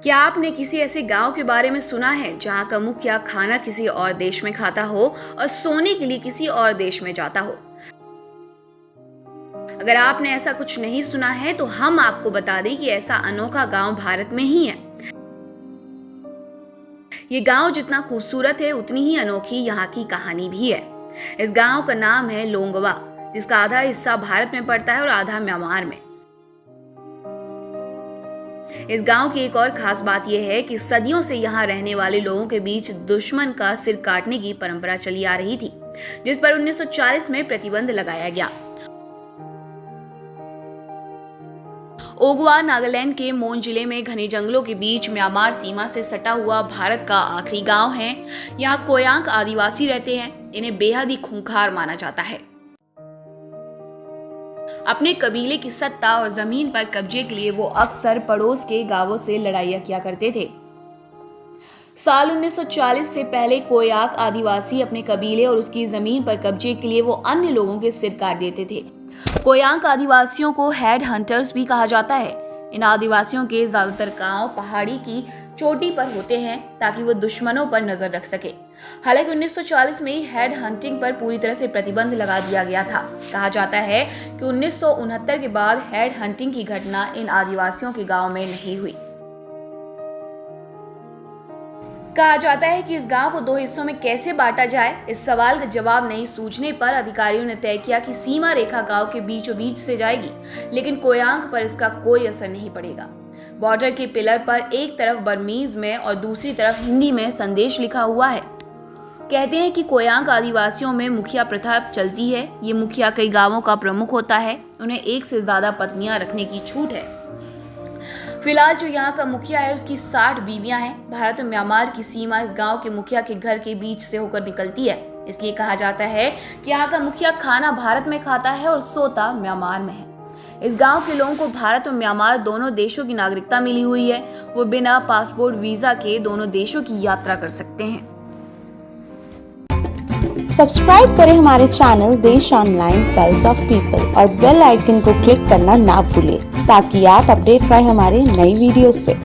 क्या आपने किसी ऐसे गांव के बारे में सुना है जहां का मुखिया खाना किसी और देश में खाता हो और सोने के लिए किसी और देश में जाता हो? अगर आपने ऐसा कुछ नहीं सुना है तो हम आपको बता दें कि ऐसा अनोखा गांव भारत में ही है। ये गांव जितना खूबसूरत है उतनी ही अनोखी यहाँ की कहानी भी है। इस गांव का नाम है लोंगवा, जिसका आधा हिस्सा भारत में पड़ता है और आधा म्यांमार में। इस गांव की एक और खास बात यह है कि सदियों से यहाँ रहने वाले लोगों के बीच दुश्मन का सिर काटने की परंपरा चली आ रही थी, जिस पर 1940 में प्रतिबंध लगाया गया। ओगवा नागालैंड के मोन जिले में घने जंगलों के बीच म्यांमार सीमा से सटा हुआ भारत का आखिरी गांव है। यहाँ कोयांक आदिवासी रहते हैं। इन्हें बेहद ही खूंखार माना जाता है। अपने कबीले की सत्ता और जमीन पर कब्जे के लिए वो अक्सर पड़ोस के गांवों से लड़ाइयां किया करते थे। साल 1940 से पहले कोयाक आदिवासी अपने कबीले और उसकी जमीन पर कब्जे के लिए वो अन्य लोगों के सिर काट देते थे। कोयांक आदिवासियों को हेड हंटर्स भी कहा जाता है। इन आदिवासियों के ज्यादातर गांव पहाड़ी की चोटी पर होते हैं ताकि वो दुश्मनों पर नजर रख सके। हालांकि 1940 में हेड हंटिंग पर पूरी तरह से प्रतिबंध लगा दिया गया था। कहा जाता है कि 1969 के बाद हेड हंटिंग की घटना इन आदिवासियों के गांव में नहीं हुई। कहा जाता है कि इस गांव को दो हिस्सों में कैसे बांटा जाए, इस सवाल का जवाब नहीं सूझने पर अधिकारियों ने तय किया कि सीमा रेखा गांव के बीचों बीच से जाएगी, लेकिन कोयांक पर इसका कोई असर नहीं पड़ेगा। बॉर्डर के पिलर पर एक तरफ बर्मीज में और दूसरी तरफ हिंदी में संदेश लिखा हुआ है। कहते हैं कि कोयांक आदिवासियों में मुखिया प्रथा चलती है। ये मुखिया कई गांवों का प्रमुख होता है। उन्हें एक से ज्यादा पत्नियां रखने की छूट है। फिलहाल जो यहाँ का मुखिया है उसकी 60 बीवियां हैं। भारत और म्यांमार की सीमा इस गांव के मुखिया के घर के बीच से होकर निकलती है। इसलिए कहा जाता है कि यहाँ का मुखिया खाना भारत में खाता है और सोता म्यांमार में है। इस गांव के लोगों को भारत और म्यांमार दोनों देशों की नागरिकता मिली हुई है। वो बिना पासपोर्ट वीजा के दोनों देशों की यात्रा कर सकते हैं। सब्सक्राइब करें हमारे चैनल देश ऑनलाइन पल्स ऑफ पीपल और बेल आइकन को क्लिक करना ना भूलें ताकि आप अपडेट रहे हमारे नई वीडियो से।